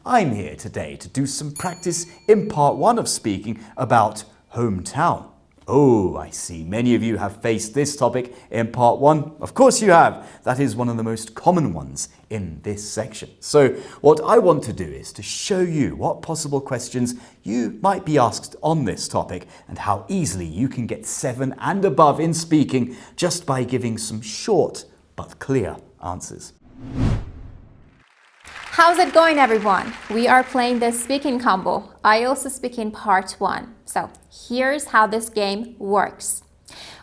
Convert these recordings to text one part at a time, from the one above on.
I'm here today to do some practice in part 1 of speaking about hometown. Oh, I see many of you have faced this topic in part 1. Of course you have. That is one of the most common ones in this section. So what I want to do is to show you what possible questions you might be asked on this topic and how easily you can get 7 and above in speaking just by giving some short but clear answers. How's it going, everyone? We are playing the speaking combo, IELTS Speaking Part 1. So here's how this game works.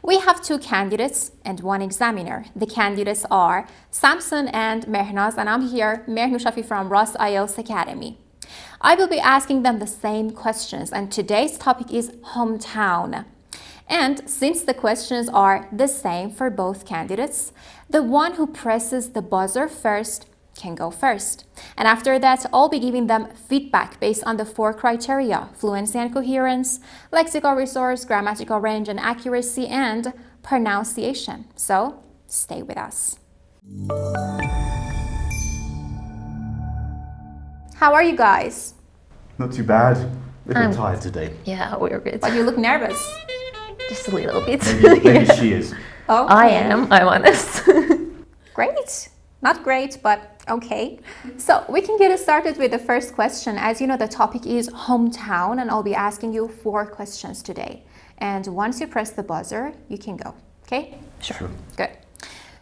We have 2 candidates and 1 examiner. The candidates are Samson and Mehnaz, and I'm here, Mehnaz Shafi from Ross IELTS Academy. I will be asking them the same questions, and today's topic is hometown. And since the questions are the same for both candidates, the one who presses the buzzer first can go first. And after that, I'll be giving them feedback based on the 4 criteria: fluency and coherence, lexical resource, grammatical range and accuracy, and pronunciation. So stay with us. How are you guys? Not too bad. A little tired today. Yeah, we're good. But you look nervous. Just a little bit. Maybe she is. Oh, I'm honest. Great. Not great, but okay. So we can get started with the first question. As you know, the topic is hometown, and I'll be asking you 4 questions today. And once you press the buzzer, you can go. Okay? Sure. Good.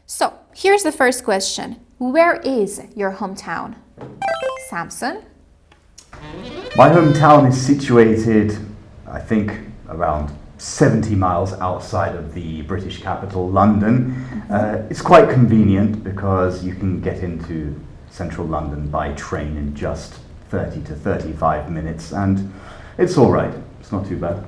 So here's the first question. Where is your hometown? Samson? My hometown is situated, I think, around 70 miles outside of the British capital, London. It's quite convenient because you can get into central London by train in just 30 to 35 minutes, and it's all right. It's not too bad.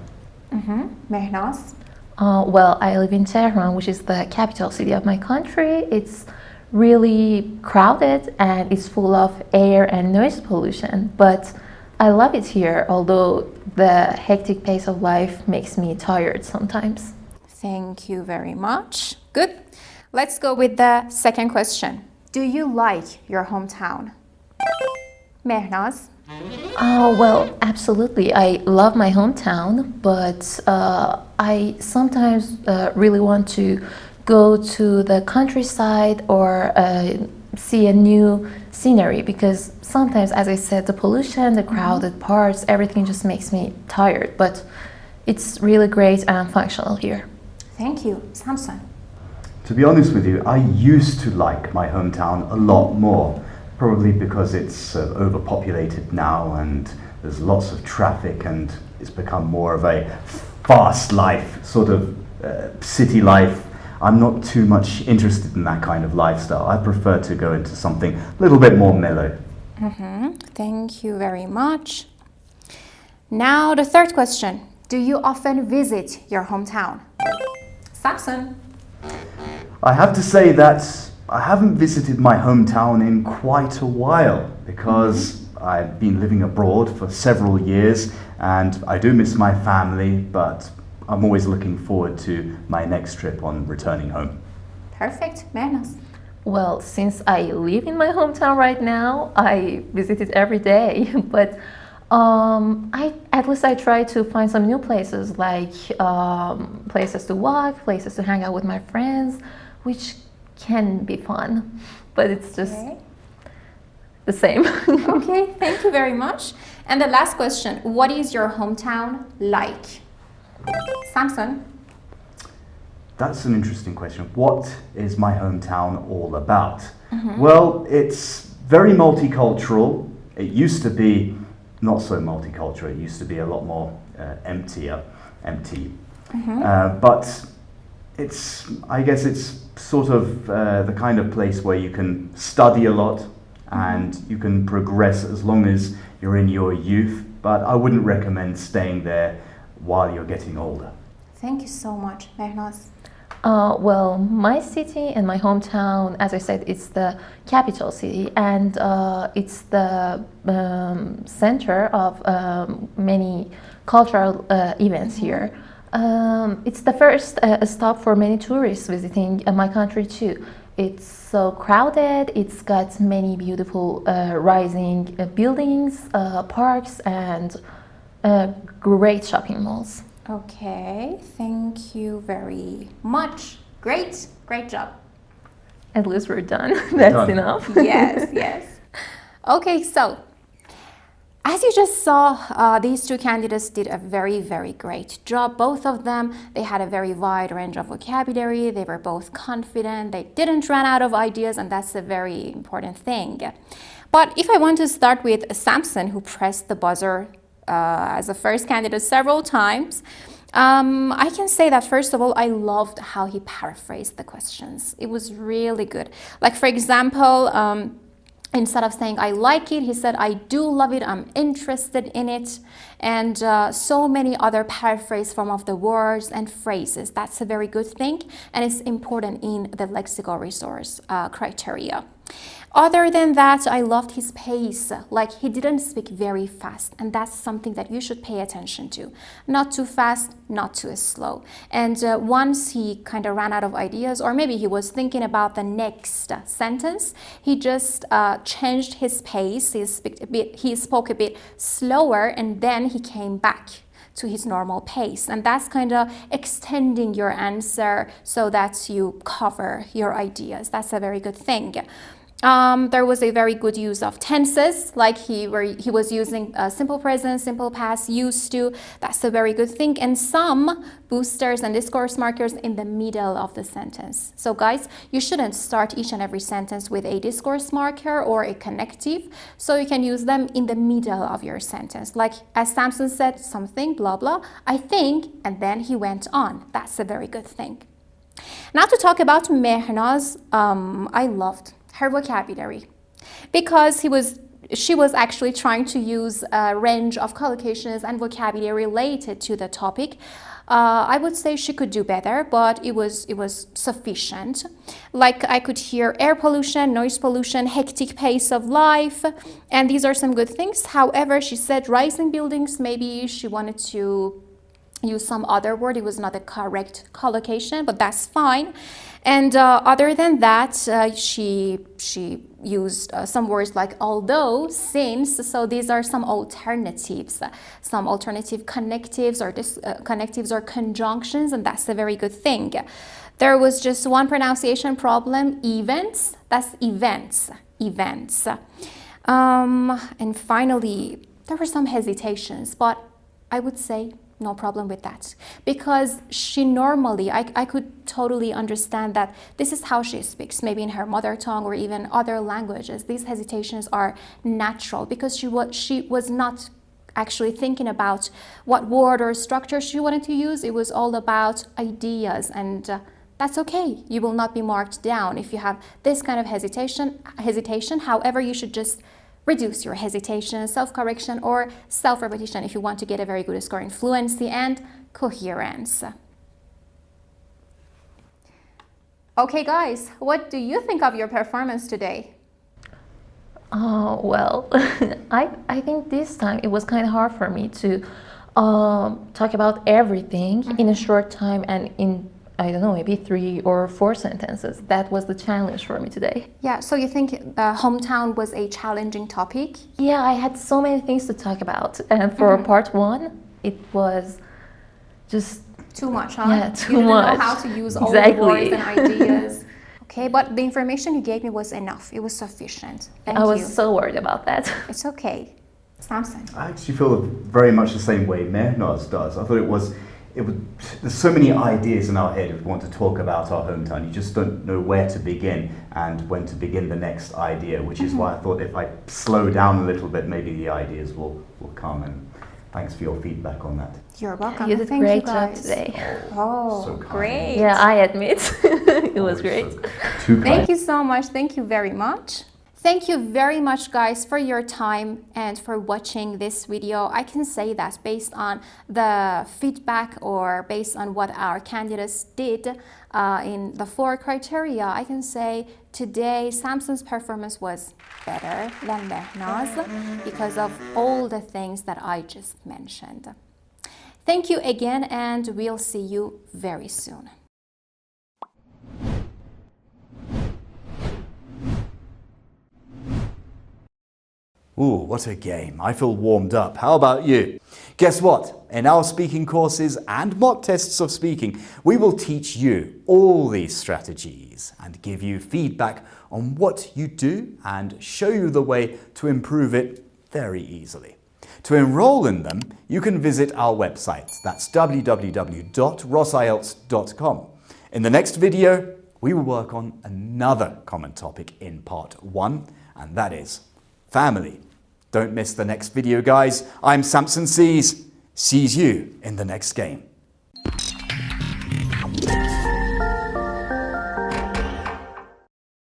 Mehnaz? Well, I live in Tehran, which is the capital city of my country. It's really crowded and it's full of air and noise pollution, but I love it here, although the hectic pace of life makes me tired sometimes. Thank you very much. Good. Let's go with the second question. Do you like your hometown? Mehnaz? Well, absolutely. I love my hometown, but I sometimes really want to go to the countryside or see a new scenery, because sometimes, as I said, the pollution, the crowded parts, everything just makes me tired, but it's really great and functional here. Thank you. Samson? To be honest with you, I used to like my hometown a lot more, probably because it's overpopulated now and there's lots of traffic and it's become more of a fast life, sort of city life. I'm not too much interested in that kind of lifestyle. I prefer to go into something a little bit more mellow. Thank you very much. Now the third question. Do you often visit your hometown? Samson? I have to say that I haven't visited my hometown in quite a while because I've been living abroad for several years and I do miss my family, but I'm always looking forward to my next trip on returning home. Perfect. Mehnaz? Well, since I live in my hometown right now, I visit it every day, but at least I try to find some new places, like places to walk, places to hang out with my friends, which can be fun, but it's just the same. Okay, thank you very much. And the last question, what is your hometown like? Samson? That's an interesting question. What is my hometown all about? Well, it's very multicultural. It used to be not so multicultural. It used to be a lot more empty. But I guess it's sort of the kind of place where you can study a lot and you can progress as long as you're in your youth. But I wouldn't recommend staying there while you're getting older. Thank you so much. Mehnaz? Well, my city and my hometown, as I said, it's the capital city, and it's the center of many cultural events here. It's the first stop for many tourists visiting my country too. it's so crowded. It's got many beautiful rising buildings, parks, and great shopping malls. Okay, thank you very much. Great, great job. At least we're done. That's Done. enough. Yes, yes. Okay, so as you just saw, these two candidates did a very, very great job. Both of them, they had a very wide range of vocabulary. They were both confident. They didn't run out of ideas, and that's a very important thing. But if I want to start with Samson, who pressed the buzzer as the first candidate several times, I can say that first of all, I loved how he paraphrased the questions. It was really good. Like, for example, instead of saying I like it, he said I do love it, I'm interested in it, and so many other paraphrase form of the words and phrases. That's a very good thing, and it's important in the lexical resource criteria. Other than that, I loved his pace. Like, he didn't speak very fast, and that's something that you should pay attention to. Not too fast, not too slow. And once he kind of ran out of ideas, or maybe he was thinking about the next sentence, he just changed his pace. He spoke a bit slower, and then he came back to his normal pace, and that's kind of extending your answer so that you cover your ideas. That's a very good thing. There was a very good use of tenses, like he was using simple present, simple past, used to. That's a very good thing. And some boosters and discourse markers in the middle of the sentence. So guys, you shouldn't start each and every sentence with a discourse marker or a connective. So you can use them in the middle of your sentence. Like, as Samson said, something, blah, blah, I think, and then he went on. That's a very good thing. Now to talk about Mehnaz, I loved her vocabulary, because she was actually trying to use a range of collocations and vocabulary related to the topic. I would say she could do better, but it was sufficient. Like, I could hear air pollution, noise pollution, hectic pace of life, and these are some good things. However, she said rising buildings, maybe she wanted to use some other word. It was not a correct collocation, but that's fine. And other than that, she used some words like although, since. So these are some alternatives, some alternative connectives or connectives or conjunctions, and that's a very good thing. There was just one pronunciation problem, events. That's events, events. And finally, there were some hesitations, but I would say no problem with that, because she normally, I could totally understand that this is how she speaks, maybe in her mother tongue or even other languages. These hesitations are natural, because she was not actually thinking about what word or structure she wanted to use. It was all about ideas, and that's okay. You will not be marked down if you have this kind of hesitation. However, you should just reduce your hesitation, self-correction, or self-repetition if you want to get a very good score in fluency and coherence. Okay guys, what do you think of your performance today? Oh, well, I think this time it was kind of hard for me to talk about everything in a short time and in, I don't know, maybe 3 or 4 sentences. That was the challenge for me today. Yeah, so you think hometown was a challenging topic? Yeah, I had so many things to talk about. And for part 1, it was just too much, huh? Yeah, too you didn't much. know how to use all the words and ideas. Okay, but the information you gave me was enough. It was sufficient. Thank you. I was so worried about that. It's okay. Samson. I actually feel very much the same way Mehnaz does. I thought it was, there's so many ideas in our head if we want to talk about our hometown. You just don't know where to begin and when to begin the next idea, which is why I thought if I slow down a little bit, maybe the ideas will come. And thanks for your feedback on that. You're welcome. You did a great job today. Oh, so kind. Great. Yeah, I admit. It was great. Thank you so much. Thank you very much. Thank you very much, guys, for your time and for watching this video. I can say that based on the feedback or based on what our candidates did in the 4 criteria, I can say today Samson's performance was better than Mehnaz because of all the things that I just mentioned. Thank you again, and we'll see you very soon. Ooh, what a game. I feel warmed up. How about you? Guess what? In our speaking courses and mock tests of speaking, we will teach you all these strategies and give you feedback on what you do and show you the way to improve it very easily. To enroll in them, you can visit our website. That's www.rossielts.com. In the next video, we will work on another common topic in part 1, and that is family. Don't miss the next video, guys. I'm Samson Sees you in the next game.